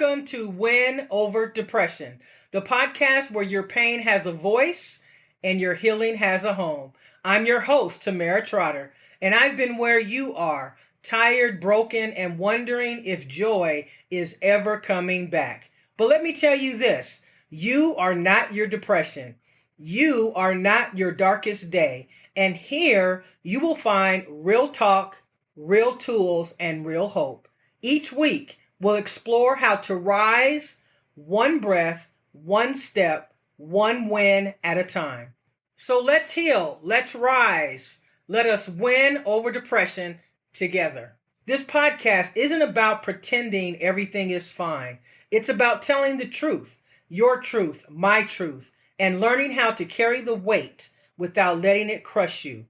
Welcome to Win Over Depression, the podcast where your pain has a voice and your healing has a home. I'm your host, Tamara Trotter, and I've been where you are, tired, broken, and wondering if joy is ever coming back. But let me tell you this, you are not your depression. You are not your darkest day. And here you will find real talk, real tools, and real hope. Each week, we'll explore how to rise one breath, one step, one win at a time. So let's heal, let's rise, let us win over depression together. This podcast isn't about pretending everything is fine. It's about telling the truth, your truth, my truth, and learning how to carry the weight without letting it crush you.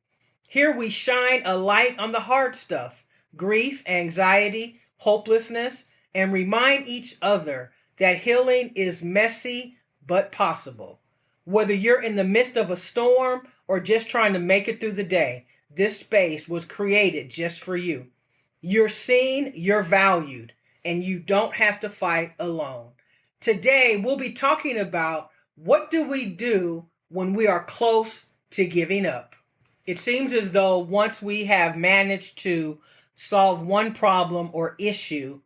Here we shine a light on the hard stuff, grief, anxiety, hopelessness, and remind each other that healing is messy but possible. Whether you're in the midst of a storm or just trying to make it through the day, this space was created just for you. You're seen, you're valued, and you don't have to fight alone. Today, we'll be talking about what do we do when we are close to giving up. It seems as though once we have managed to solve one problem or issue,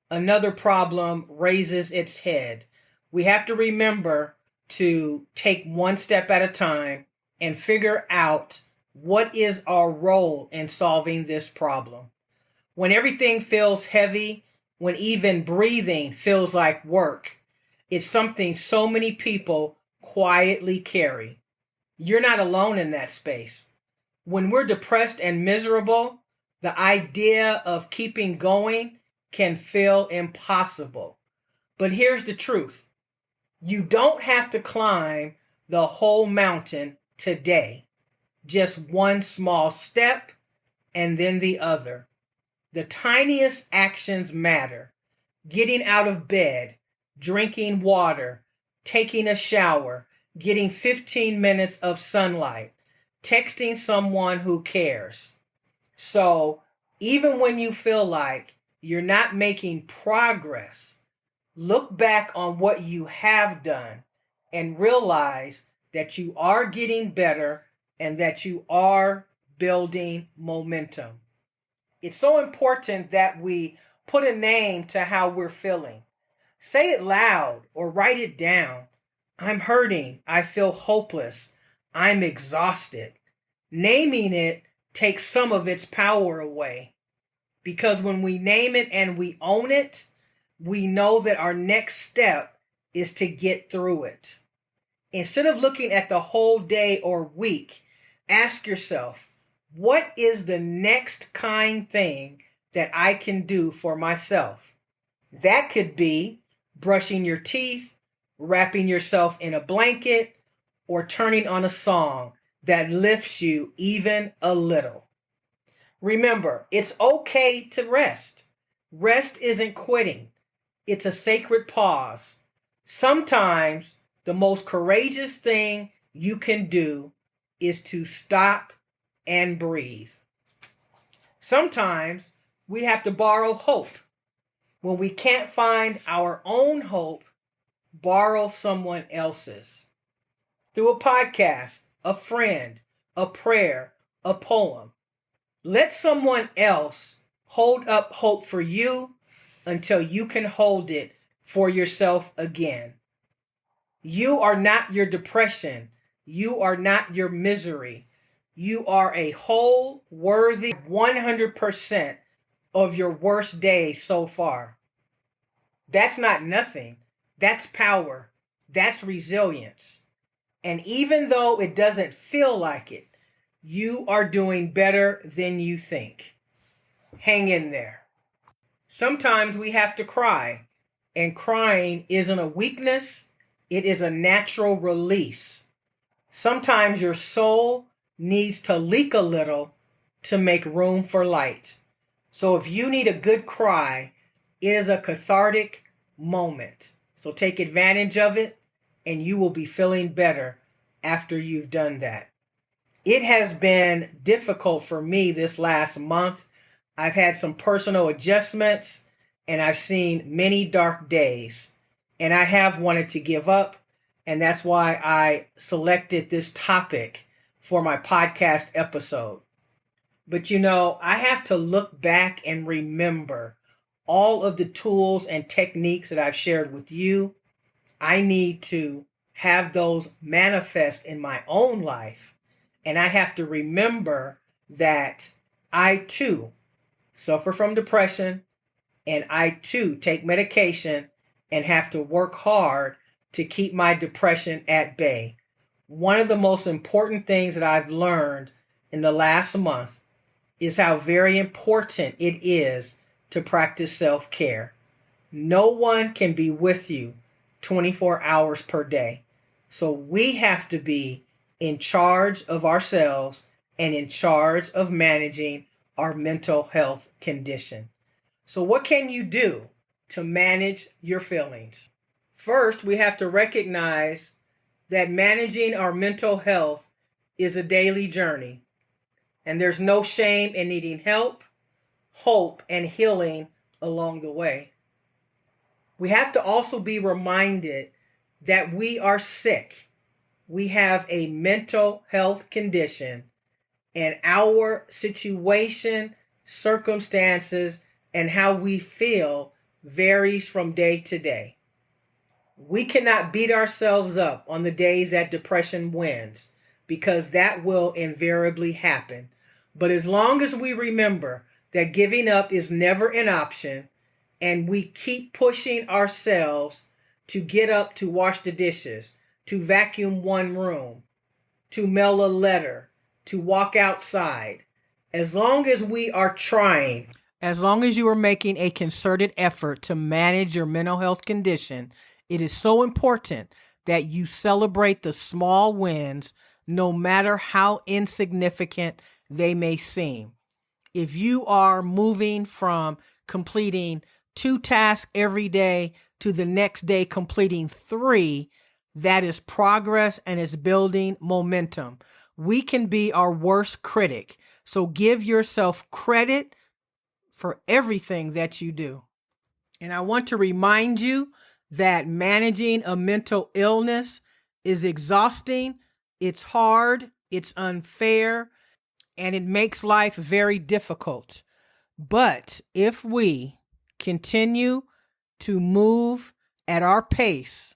another problem raises its head. We have to remember to take one step at a time and figure out what is our role in solving this problem. When everything feels heavy, when even breathing feels like work, it's something so many people quietly carry. You're not alone in that space. When we're depressed and miserable, the idea of keeping going can feel impossible. But here's the truth. You don't have to climb the whole mountain today. Just one small step and then the other. The tiniest actions matter. Getting out of bed, drinking water, taking a shower, getting 15 minutes of sunlight, texting someone who cares. So even when you feel like you're not making progress, look back on what you have done and realize that you are getting better and that you are building momentum. It's so important that we put a name to how we're feeling. Say it loud or write it down. I'm hurting. I feel hopeless. I'm exhausted. Naming it takes some of its power away. Because when we name it and we own it, we know that our next step is to get through it. Instead of looking at the whole day or week, ask yourself, what is the next kind thing that I can do for myself? That could be brushing your teeth, wrapping yourself in a blanket, or turning on a song that lifts you even a little. Remember, it's okay to rest. Rest isn't quitting. It's a sacred pause. Sometimes the most courageous thing you can do is to stop and breathe. Sometimes we have to borrow hope. When we can't find our own hope, borrow someone else's. Through a podcast, a friend, a prayer, a poem. Let someone else hold up hope for you until you can hold it for yourself again. You are not your depression. You are not your misery. You are a whole, worthy 100% of your worst day so far. That's not nothing. That's power. That's resilience. And even though it doesn't feel like it, you are doing better than you think. Hang in there. Sometimes we have to cry, and crying isn't a weakness, it is a natural release. Sometimes your soul needs to leak a little to make room for light. So if you need a good cry, it is a cathartic moment. So take advantage of it, and you will be feeling better after you've done that. It has been difficult for me this last month. I've had some personal adjustments, and I've seen many dark days, and I have wanted to give up. And that's why I selected this topic for my podcast episode. But I have to look back and remember all of the tools and techniques that I've shared with you. I need to have those manifest in my own life. And I have to remember that I too suffer from depression, and I too take medication and have to work hard to keep my depression at bay. One of the most important things that I've learned in the last month is how very important it is to practice self-care. No one can be with you 24 hours per day. So we have to be in charge of ourselves and in charge of managing our mental health condition. So what can you do to manage your feelings? First, we have to recognize that managing our mental health is a daily journey, and there's no shame in needing help, hope, and healing along the way. We have to also be reminded that we are sick. We have a mental health condition, and our situation, circumstances, and how we feel varies from day to day. We cannot beat ourselves up on the days that depression wins, because that will invariably happen. But as long as we remember that giving up is never an option, and we keep pushing ourselves to get up to wash the dishes, to vacuum one room, to mail a letter, to walk outside, as long as we are trying, as long as you are making a concerted effort to manage your mental health condition, it is so important that you celebrate the small wins, no matter how insignificant they may seem. If you are moving from completing 2 tasks every day to the next day completing 3, that is progress and is building momentum. We can be our worst critic, so give yourself credit for everything that you do. And I want to remind you that managing a mental illness is exhausting, it's hard, it's unfair, and it makes life very difficult. But if we continue to move at our pace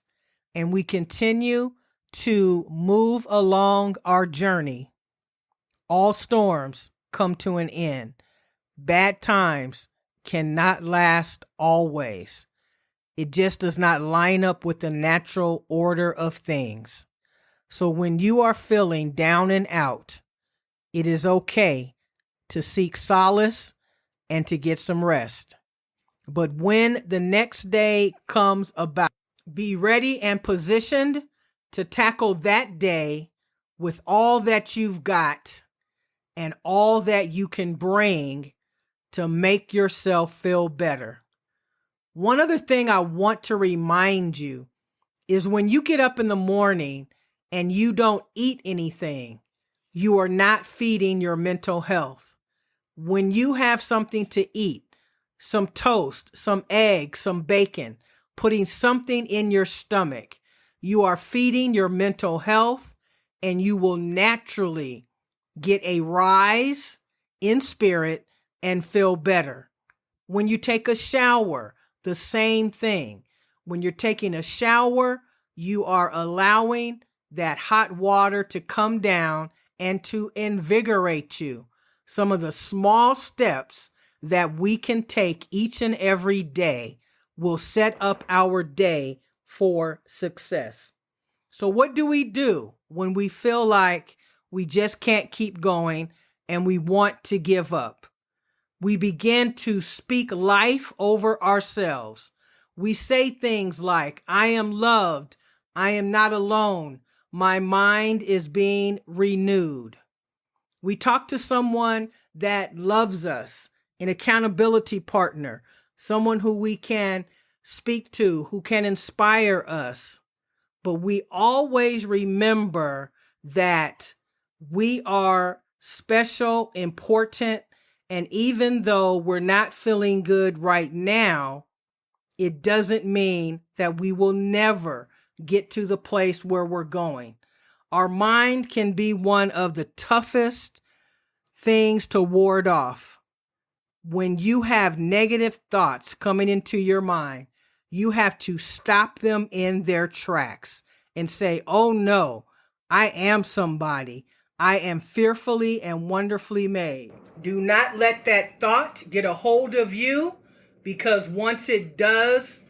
and we continue to move along our journey, all storms come to an end. Bad times cannot last always. It just does not line up with the natural order of things. So when you are feeling down and out, it is okay to seek solace and to get some rest. But when the next day comes about, be ready and positioned to tackle that day with all that you've got and all that you can bring to make yourself feel better. One other thing I want to remind you is when you get up in the morning and you don't eat anything, you are not feeding your mental health. When you have something to eat, some toast, some eggs, some bacon, putting something in your stomach, you are feeding your mental health, and you will naturally get a rise in spirit and feel better. When you take a shower, the same thing. When you're taking a shower, you are allowing that hot water to come down and to invigorate you. Some of the small steps that we can take each and every day will set up our day for success. So what do we do when we feel like we just can't keep going and we want to give up? We begin to speak life over ourselves. We say things like, I am loved, I am not alone, my mind is being renewed. We talk to someone that loves us, an accountability partner, someone who we can speak to, who can inspire us. But we always remember that we are special, important, And even though we're not feeling good right now, it doesn't mean that we will never get to the place where we're going. Our mind can be one of the toughest things to ward off. When you have negative thoughts coming into your mind, you have to stop them in their tracks and say, oh no, I am somebody. I am fearfully and wonderfully made. Do not let that thought get a hold of you, because once it does,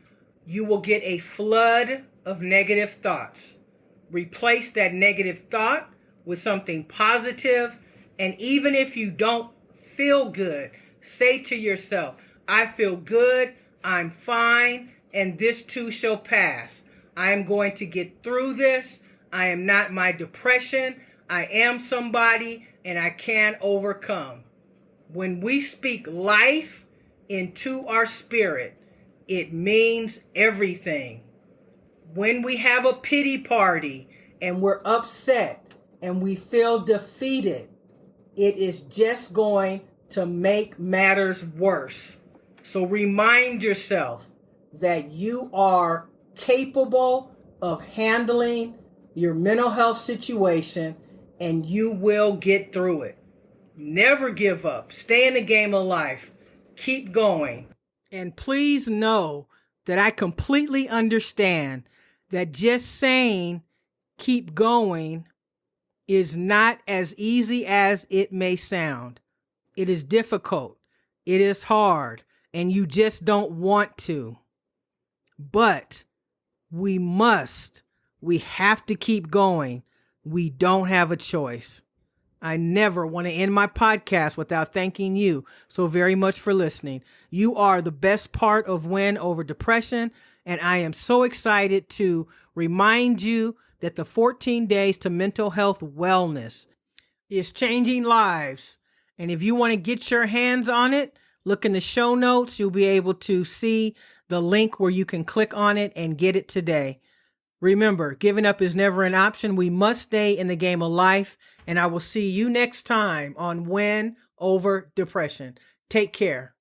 you will get a flood of negative thoughts. Replace that negative thought with something positive, and even if you don't feel good, say to yourself, I feel good, I'm fine, and this too shall pass. I am going to get through this. I am not my depression. I am somebody, and I can overcome. When we speak life into our spirit, it means everything. When we have a pity party and we're upset and we feel defeated, it is just going to make matters worse. So remind yourself that you are capable of handling your mental health situation, and you will get through it. Never give up. Stay in the game of life. Keep going. And please know that I completely understand that just saying keep going is not as easy as it may sound. It is difficult. It is hard. And you just don't want to. But we have to keep going. We don't have a choice. I never want to end my podcast without thanking you so very much for listening. You are the best part of Win Over Depression, and I am so excited to remind you that the 14 Days to Mental Health Wellness is changing lives. And if you want to get your hands on it, look in the show notes. You'll be able to see the link where you can click on it and get it today. Remember, giving up is never an option. We must stay in the game of life. And I will see you next time on Win Over Depression. Take care.